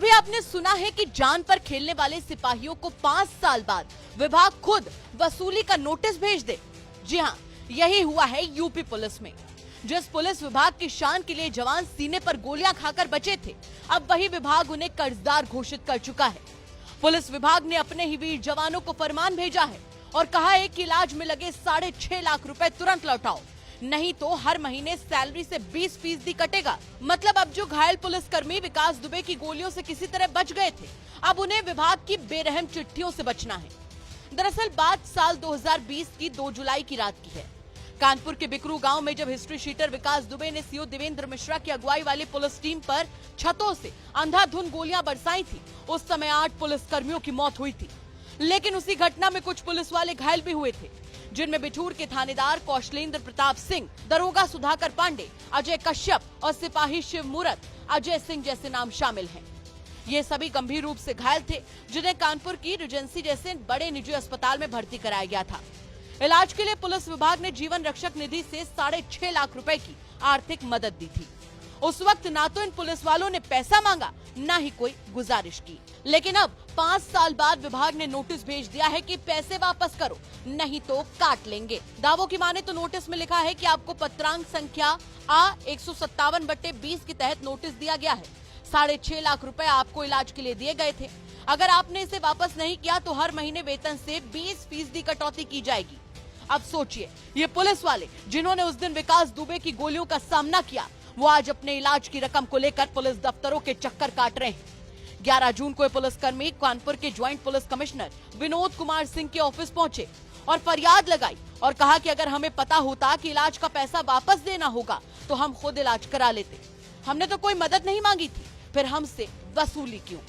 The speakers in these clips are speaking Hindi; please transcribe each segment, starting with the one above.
कभी आपने सुना है कि जान पर खेलने वाले सिपाहियों को 5 साल बाद विभाग खुद वसूली का नोटिस भेज दे? जी हाँ, यही हुआ है यूपी पुलिस में। जिस पुलिस विभाग की शान के लिए जवान सीने पर गोलियां खाकर बचे थे, अब वही विभाग उन्हें कर्जदार घोषित कर चुका है। पुलिस विभाग ने अपने ही वीर जवानों को फरमान भेजा है और कहा है कि इलाज में लगे 6.5 लाख रुपए तुरंत लौटाओ, नहीं तो हर महीने सैलरी से 20% कटेगा। मतलब अब जो घायल पुलिसकर्मी विकास दुबे की गोलियों से किसी तरह बच गए थे, अब उन्हें विभाग की बेरहम चिट्ठियों से बचना है। दरअसल बात साल 2020 की 2 जुलाई की रात की है। कानपुर के बिकरू गांव में जब हिस्ट्री शीटर विकास दुबे ने सीओ देवेंद्र मिश्रा की अगुवाई वाली पुलिस टीम पर छतों से अंधाधुंध गोलियां बरसाई थी, उस समय 8 पुलिसकर्मियों की मौत हुई थी। लेकिन उसी घटना में कुछ पुलिस वाले घायल भी हुए थे, जिनमें बिठूर के थानेदार कौशलेंद्र प्रताप सिंह, दरोगा सुधाकर पांडे, अजय कश्यप और सिपाही शिव मूरत, अजय सिंह जैसे नाम शामिल हैं। ये सभी गंभीर रूप से घायल थे, जिन्हें कानपुर की रिजेंसी जैसे बड़े निजी अस्पताल में भर्ती कराया गया था। इलाज के लिए पुलिस विभाग ने जीवन रक्षक निधि से 6.5 लाख रुपए की आर्थिक मदद दी थी। उस वक्त ना तो इन पुलिस वालों ने पैसा मांगा, ना ही कोई गुजारिश की। लेकिन अब 5 साल बाद विभाग ने नोटिस भेज दिया है कि पैसे वापस करो, नहीं तो काट लेंगे। दावों की माने तो नोटिस में लिखा है कि आपको पत्रांक संख्या A157/20 के तहत नोटिस दिया गया है। 6.5 लाख रुपए आपको इलाज के लिए दिए गए थे। अगर आपने इसे वापस नहीं किया तो हर महीने वेतन से 20% कटौती की जाएगी। अब सोचिए, ये पुलिस वाले जिन्होंने उस दिन विकास दुबे की गोलियों का सामना किया, वो आज अपने इलाज की रकम को लेकर पुलिस दफ्तरों के चक्कर काट रहे हैं। 11 जून को पुलिसकर्मी कानपुर के joint police commissioner Vinod Kumar Singh के ऑफिस पहुंचे और फरियाद लगाई और कहा कि अगर हमें पता होता कि इलाज का पैसा वापस देना होगा तो हम खुद इलाज करा लेते। हमने तो कोई मदद नहीं मांगी थी, फिर हमसे वसूली क्यों?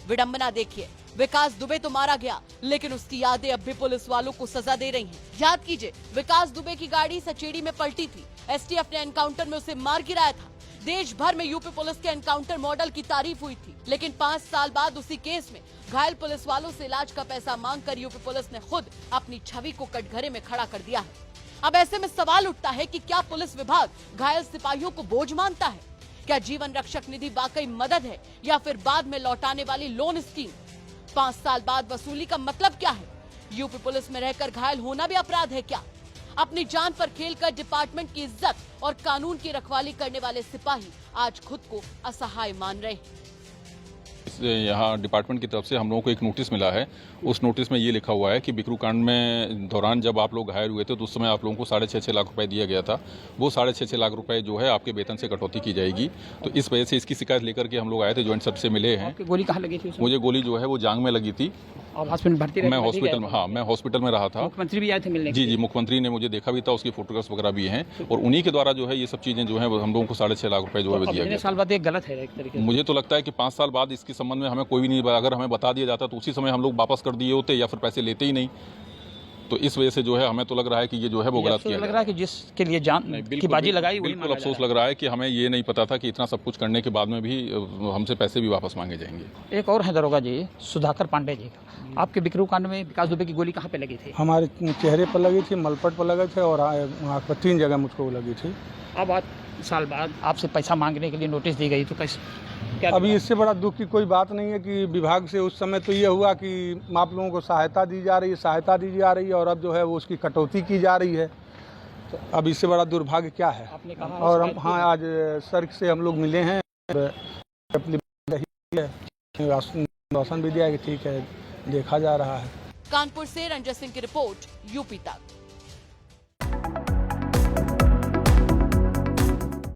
विडंबना देखिए, विकास दुबे तो मारा गया, लेकिन उसकी यादें अब भी पुलिस वालों को सजा दे रही हैं। याद कीजिए, विकास दुबे की गाड़ी सचेड़ी में पलटी थी। एसटीएफ ने एनकाउंटर में उसे मार गिराया था। देश भर में यूपी पुलिस के एनकाउंटर मॉडल की तारीफ हुई थी, लेकिन 5 साल बाद उसी केस में घायल पुलिस वालों से इलाज का पैसा मांगकर यूपी पुलिस ने खुद अपनी छवि को कटघरे में खड़ा कर दिया है। अब ऐसे में सवाल उठता है कि क्या पुलिस विभाग घायल सिपाहियों को बोझ मानता है? क्या जीवन रक्षक निधि वाकई मदद है या फिर बाद में लौटाने वाली लोन स्कीम? 5 साल बाद वसूली का मतलब क्या है? यूपी पुलिस में रहकर घायल होना भी अपराध है क्या? अपनी जान पर खेलकर डिपार्टमेंट की इज्जत और कानून की रखवाली करने वाले सिपाही आज खुद को असहाय मान रहे हैं। यहाँ डिपार्टमेंट की तरफ से हम लोगों को एक नोटिस मिला है। उस नोटिस में ये लिखा हुआ है कि बिकरू कांड में दौरान जब आप लोग घायल हुए थे तो उस समय आप लोगों को 6.5 लाख रुपए दिया गया था। वो 6.5 लाख रुपए जो है आपके वेतन से कटौती की जाएगी। तो इस वजह से इसकी शिकायत लेकर के हम लोग आए थे, ज्वाइंट सब से मिले हैं। गोली कहाँ लगी थी? मुझे गोली जो है वो जांग में लगी थी और हॉस्पिटल भर्ती? मैं हॉस्पिटल में, हाँ मैं हॉस्पिटल में रहा था। मुख्यमंत्री भी आए थे मिलने? जी, मुख्यमंत्री ने मुझे देखा भी था, उसकी फोटोग्राफ्स वगैरह भी हैं और उन्हीं के द्वारा जो है ये सब चीजें जो है हम लोगों को 6.5 लाख रुपए जो है दिया गया। साल बाद एक गलत है एक तरीके से। मुझे तो लगता है कि 5 साल बाद इसके संबंध में हमें कोई भी नहीं, अगर हमें बता दिया जाता तो उसी समय हम लोग वापस कर दिए होते या फिर पैसे लेते ही नहीं। तो इस वजह से जो है हमें तो लग रहा है कि ये जो है वो गलत किया लग रहा है कि जिसके लिए जान की बाजी लगाई, बिल्कुल अफसोस लग रहा है कि हमें ये नहीं पता था कि इतना सब कुछ करने के बाद में भी हमसे पैसे भी वापस मांगे जाएंगे। एक और है दरोगा जी, सुधाकर पांडे जी का। आपके बिकरू कांड में विकास दुबे की गोली कहाँ पे लगी थी? हमारे चेहरे पर लगी थी, मलपट पर लगे थे और आँख पर 3 जगह मुझको लगी थी। अब 8 साल बाद आपसे पैसा मांगने के लिए नोटिस दी गई, तो कैसे? अभी इससे बड़ा दुख की कोई बात नहीं है कि विभाग से उस समय तो ये हुआ कि आप लोगों को सहायता दी जा रही है और अब जो है वो उसकी कटौती की जा रही है। तो अब इससे बड़ा दुर्भाग्य क्या है? आपने कहा और हम हाँ आज सर से हम लोग मिले हैं, रोशन भी दिया कि ठीक है देखा जा रहा है। कानपुर से रंजन सिंह की रिपोर्ट, यूपी तक।